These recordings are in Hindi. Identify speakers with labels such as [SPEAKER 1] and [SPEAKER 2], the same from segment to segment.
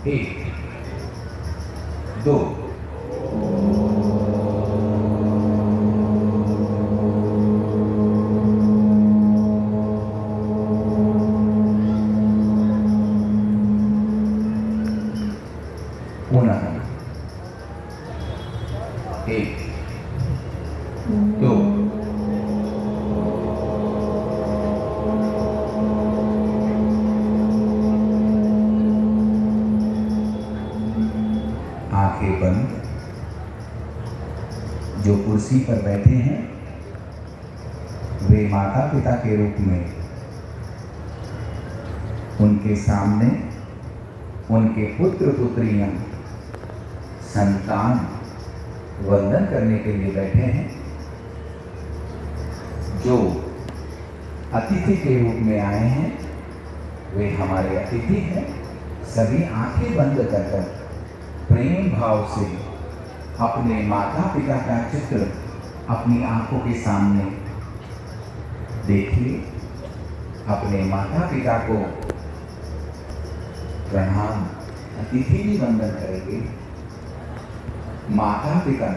[SPEAKER 1] एक, दो, पुनः एक, दो, आंखें बंद। जो कुर्सी पर बैठे हैं वे माता पिता के रूप में उनके सामने उनके पुत्र पुत्रियां संतान वंदन करने के लिए बैठे हैं। जो अतिथि के रूप में आए हैं वे हमारे अतिथि हैं। सभी आंखें बंद कर प्रेम भाव से अपने माता पिता का चित्र अपनी आंखों के सामने देखिए। अपने माता पिता को प्रणाम, अतिथि भी वंदन करेंगे। माता पिता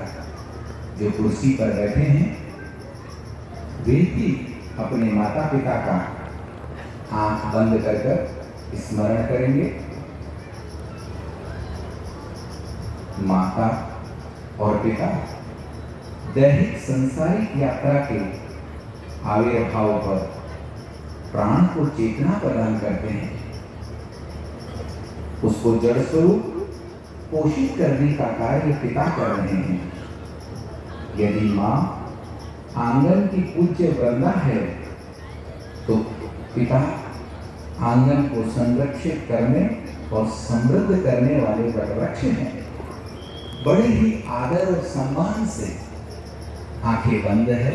[SPEAKER 1] जो कुर्सी पर बैठे हैं वे भी अपने माता पिता का आंख बंद कर स्मरण करेंगे। माता और पिता दैहिक संसारिक यात्रा के आविर्भाव पर प्राण को चेतना प्रदान करते हैं। उसको जड़ स्वरूप पोषित करने का कार्य पिता कर रहे हैं। यदि माँ आंगन की पूज्य वृंदा है तो पिता आंगन को संरक्षित करने और समृद्ध करने वाले वटवृक्ष हैं। बड़े ही आदर और सम्मान से आंखें बंद है।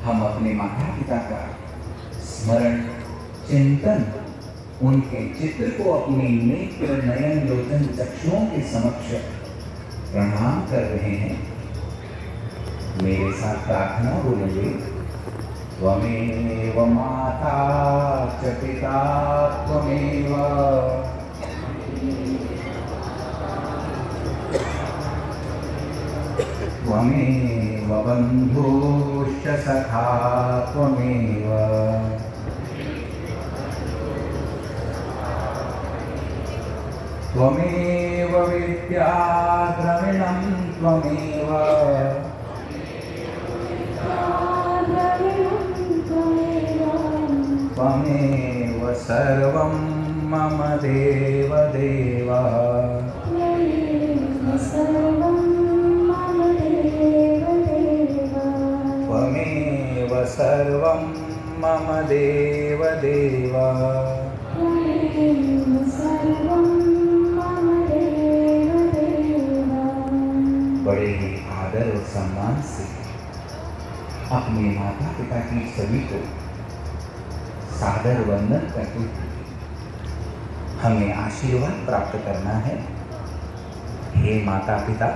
[SPEAKER 1] हम अपने माता पिता का स्मरण, चिंतन, उनके चित्र को अपने नेत्र नयन लोचन चक्षुओं के समक्ष प्रणाम कर रहे हैं। मेरे साथ प्रार्थना बोलेंगे। त्वमेव माता च पिता त्वमेव त्वमेव बन्धुश्च सखा त्वमेव त्वमेव विद्या द्रविणं त्वमेव त्वमेव सर्वं मम देव देव त्वमेव सर्वं मम देव देव। बड़े ही आदर और सम्मान से अपने माता पिता की छवि को सादर वंदन करते हुए हमें आशीर्वाद प्राप्त करना है। हे माता पिता,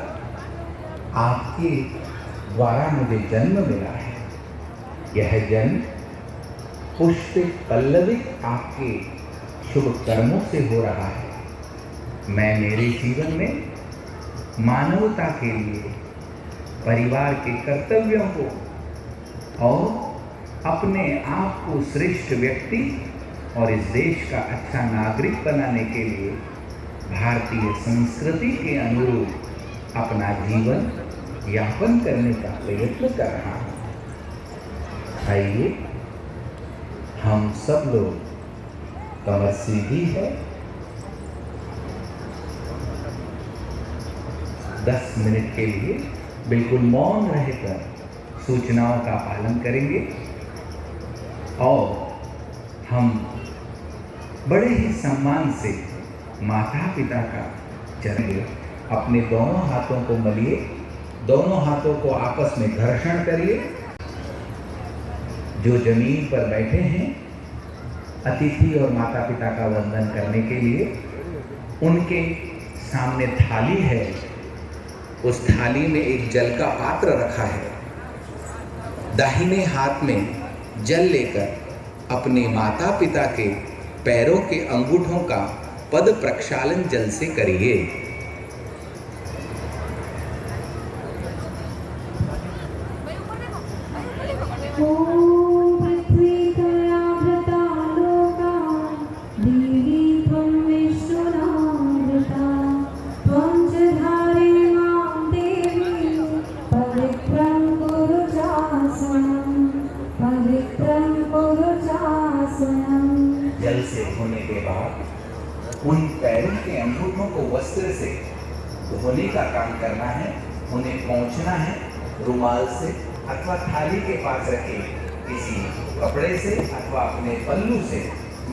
[SPEAKER 1] आपके द्वारा मुझे जन्म मिला है। यह जन्म पुष्पित पल्लवित आपके शुभ कर्मों से हो रहा है। मैं मेरे जीवन में मानवता के लिए, परिवार के कर्तव्यों को और अपने आप को श्रेष्ठ व्यक्ति और इस देश का अच्छा नागरिक बनाने के लिए भारतीय संस्कृति के अनुरूप अपना जीवन यापन करने का प्रयत्न कर रहा हूँ। आइए हम सब लोग, कमर सीधी है, 10 मिनट के लिए बिल्कुल मौन रहकर सूचनाओं का पालन करेंगे और हम बड़े ही सम्मान से माता पिता का चरण अपने दोनों हाथों को मलिए, दोनों हाथों को आपस में घर्षण करिए। जो जमीन पर बैठे हैं अतिथि और माता पिता का वंदन करने के लिए, उनके सामने थाली है। उस थाली में एक जल का पात्र रखा है। दाहिने हाथ में जल लेकर अपने माता पिता के पैरों के अंगूठों का पद प्रक्षालन जल से करिए। जल से धोने के बाद उन पैरों के अंगूठों को वस्त्र से धोने का काम करना है। उन्हें पोंछना है रुमाल से अथवा थाली के पास रखे किसी कपड़े से अथवा अपने पल्लू से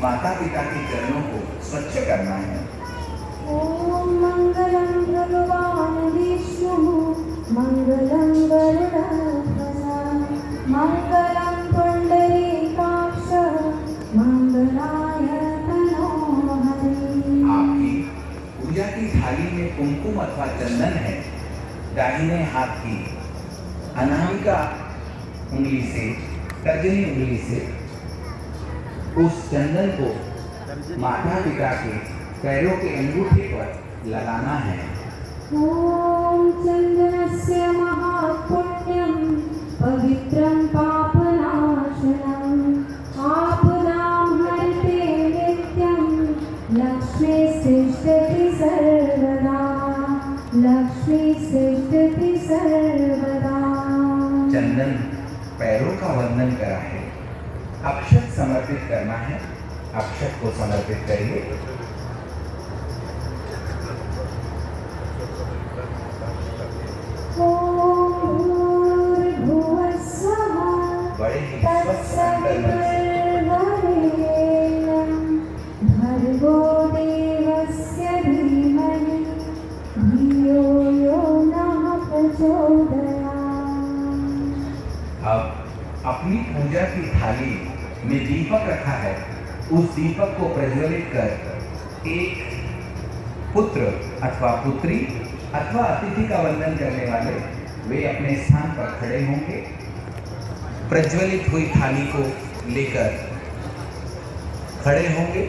[SPEAKER 1] माता पिता के चरणों को स्वच्छ करना है।
[SPEAKER 2] ओम मंगलम भगवान विष्णु मंगलम गरुड़ध्वज मंगलम पुंडरीकाक्ष मंगलाय तनोहरि।
[SPEAKER 1] आपकी पूजा की थाली में कुमकुम अथवा चंदन है। दाहिने हाथ की अनामिका उंगली से तर्जनी उंगली से उस चंदन को माता पिता के पैरों के अंगूठे पर लगाना है।
[SPEAKER 2] ओम चंदनस्य महापुण्यं पवित्रं पापनाशनम् आपदां हरते नित्यं लक्ष्मी तिष्ठति सर्वदा लक्ष्मी तिष्ठति सर्वदा।
[SPEAKER 1] चंदन पैरों का वंदन करा है। अक्षत समर्पित करना है। अक्षत को समर्पित करिए। बड़े ही स्वस्थ अंतर्मन
[SPEAKER 2] भर्गो देवस्य धीमहि धियो यो नः प्रचोदयात्।
[SPEAKER 1] अब अपनी पूजा की थाली में दीपक रखा है। उस दीपक को प्रज्वलित कर एक पुत्र अथवा पुत्री अथवा अतिथि का वंदन करने वाले वे अपने स्थान पर खड़े होंगे। प्रज्वलित हुई थाली को लेकर खड़े होंगे।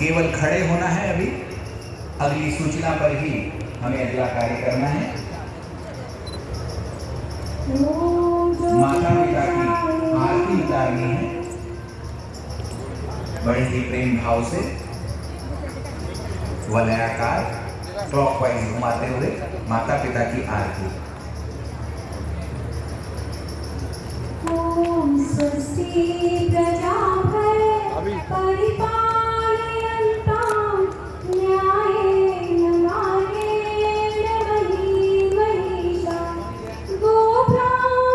[SPEAKER 1] केवल खड़े होना है। अभी अगली सूचना पर ही हमें अगला कार्य करना है। माता पिता की आरती उतारनी है। बड़े ही प्रेम भाव से वलयाकार क्लॉकवाइज घुमाते हुए माता पिता की आरती।
[SPEAKER 2] ओम स्वस्ति प्रजाभय परिपालयन्तां न्यायेन मार्गेण महीं महिषा गोब्राह्मणेभ्यः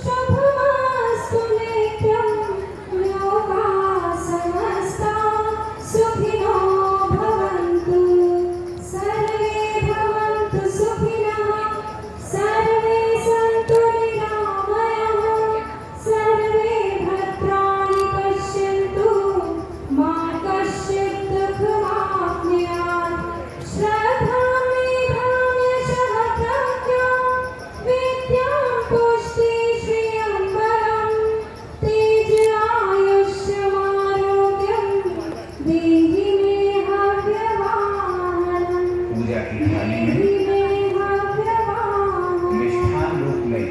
[SPEAKER 2] शुभमस्तु नित्यं लोकाः समस्ताः सुखिनो भवन्तु सर्वे भवन्तु सुखिनः सर्वे सन्तु निरामयाः सर्वे भद्राणि पश्यन्तु मा कश्चित् दुःखमाप्नुयात् श्रद्धां मेधाम्यशः प्रज्ञा विद्यां पुष्टि श्रियं बलं तेजआयुष्यमारोग्यं देहि मे हव्यवाहनं।
[SPEAKER 1] पूजा की थाली में मिष्ठान रूप में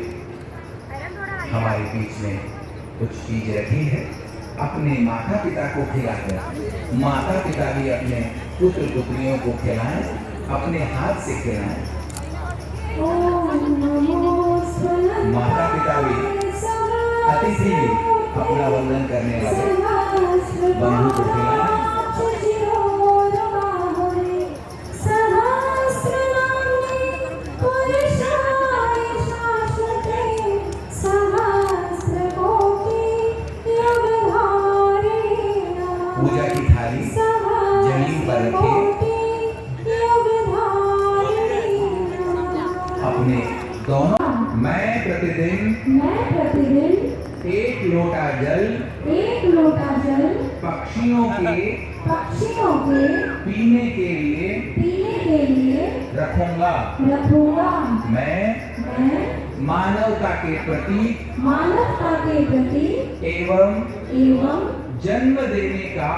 [SPEAKER 1] हमारे बीच में कुछ चीज रखी है। अपने माता पिता को खिलाकर माता पिता भी अपने पुत्र पुत्रियों को खिलाएं। अपने हाथ से खिलाएं। माता पिता भी अतिथि भी अपना वंदन करने वाले बंधु को खिलाएं। पूजा की थाली जमीन पर रखिए। अपने दोनों मैं प्रतिदिन एक लोटा जल पक्षियों के पीने के लिए रखूंगा। मैं मानवता के प्रति
[SPEAKER 2] मानवता के प्रति
[SPEAKER 1] एवं
[SPEAKER 2] एवं
[SPEAKER 1] जन्म देने का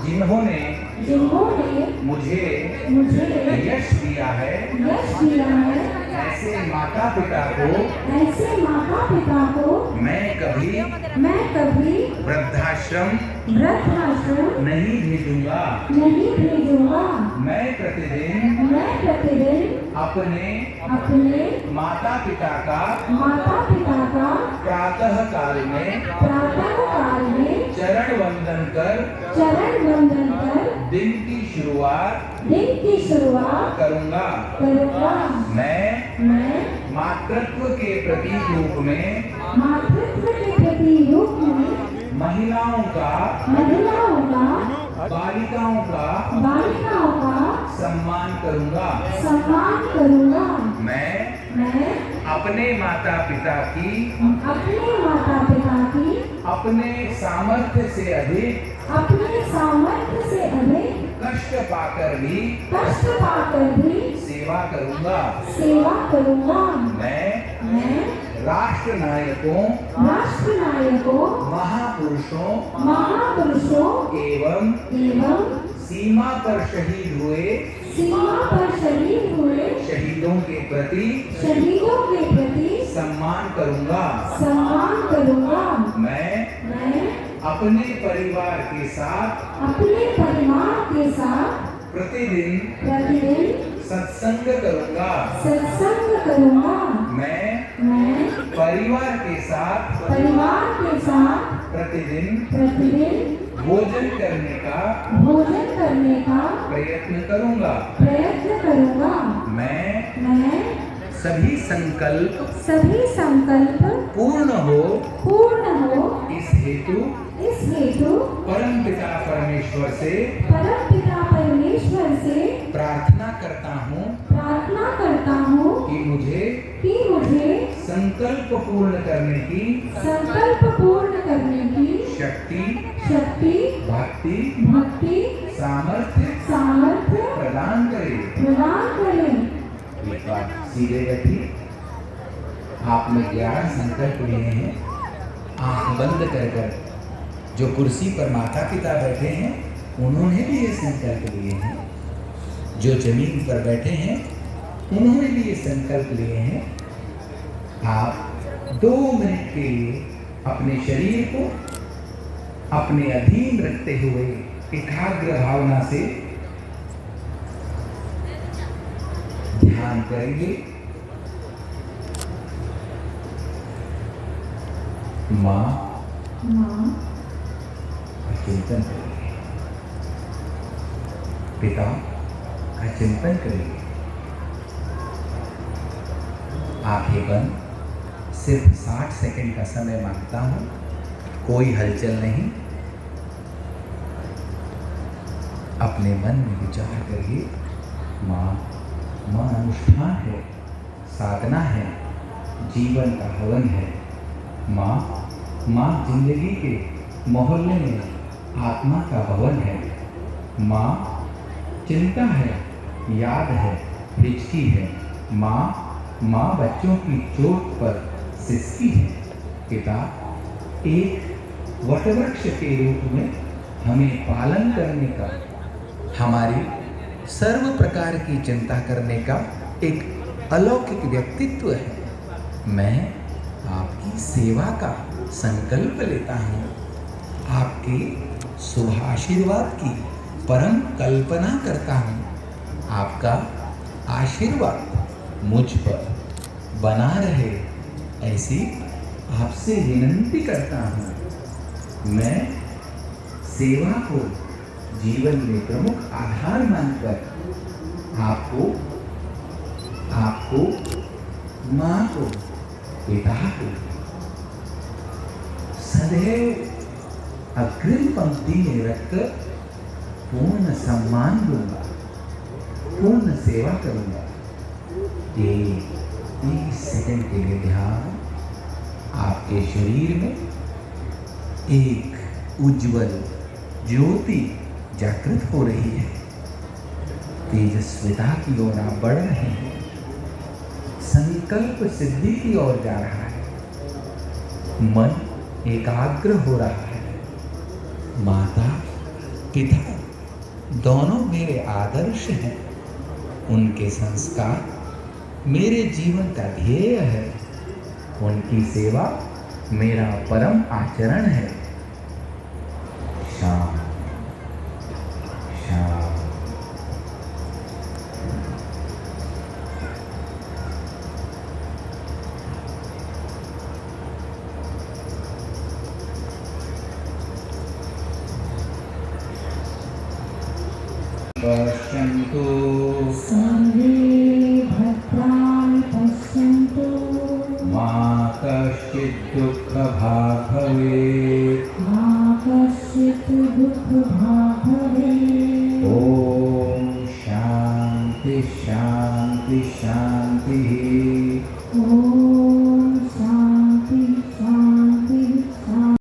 [SPEAKER 1] जिन्होंने मुझे यश दिया है, ऐसे माता पिता को मैं कभी वृद्धाश्रम नहीं भेजूंगा। मैं प्रतिदिन अपने माता पिता का प्रातः काल में चरण वंदन कर दिन की शुरुआत करूंगा। मैं मातृत्व के प्रतीक रूप में महिलाओं का बालिकाओं का सम्मान करूंगा। मैं अपने माता पिता की अपने सामर्थ्य से अधिक कष्ट पाकर भी सेवा करूंगा। मैं राष्ट्र नायकों महापुरुषों एवं सीमा पर शहीद हुए शहीदों के प्रति सम्मान करूंगा। मैं अपने परिवार के साथ प्रतिदिन सत्संग करूंगा। मैं परिवार के साथ प्रतिदिन भोजन करने का प्रयत्न करूंगा। मैं सभी संकल्प पूर्ण हो इस हेतु परमपिता परमेश्वर से प्रार्थना करता हूँ कि मुझे संकल्प पूर्ण करने की शक्ति भक्ति सामर्थ्य प्रदान करे। एक बार सीधे बैठिए। आपने 11 संकल्प लिए हैं। आंख बंद कर जो कुर्सी पर माता पिता बैठे हैं उन्होंने भी ये संकल्प लिए हैं। जो जमीन पर बैठे हैं उन्होंने भी ये संकल्प लिए हैं। आप 2 मिनट के लिए अपने शरीर को अपने अधीन रखते हुए एकाग्र भावना से ध्यान करेंगे। माँ का चिंतन करेंगे, पिता का चिंतन करेंगे। आंखें बंद, सिर्फ 60 सेकंड का समय मांगता हूं, कोई हलचल नहीं। अपने मन में विचार करिए, माँ अनुष्ठान है, साधना है, जीवन का हवन है। माँ जिंदगी के मोहल्ले में आत्मा का भवन है। माँ चिंता है, याद है, हिचकी है। माँ बच्चों की चोट पर सिसकी है। पिता एक वटवृक्ष के रूप में हमें पालन करने का, हमारी सर्व प्रकार की चिंता करने का एक अलौकिक व्यक्तित्व है। मैं आपकी सेवा का संकल्प लेता हूँ। आपके शुभ आशीर्वाद की परम कल्पना करता हूँ। आपका आशीर्वाद मुझ पर बना रहे, ऐसी आपसे विनंती करता हूँ। मैं सेवा को जीवन में प्रमुख आधार मानकर आपको, माँ को, पिता को सदैव अग्रिम पंक्ति में रखकर पूर्ण सम्मान दूंगा, पूर्ण सेवा करूंगा। 30 सेकंड के लिए ध्यान। आपके शरीर में एक उज्जवल ज्योति जागृत हो रही है। तेजस्विता की ओर आप बढ़ रहे हैं। संकल्प सिद्धि की ओर जा रहा है। मन एकाग्र हो रहा है। माता पिता दोनों मेरे आदर्श हैं। उनके संस्कार मेरे जीवन का ध्येय है। उनकी सेवा मेरा परम आचरण है। शांत शांत। पश्यन्तु
[SPEAKER 2] सर्वे भद्राणि पश्यन्तु
[SPEAKER 1] मा कश्चित् दुःखभाग् भवेत्।
[SPEAKER 2] मा कश्चित् दुःखभाग् भवेत्।
[SPEAKER 1] ॐ शान्ति शान्ति शान्तिः।
[SPEAKER 2] ॐ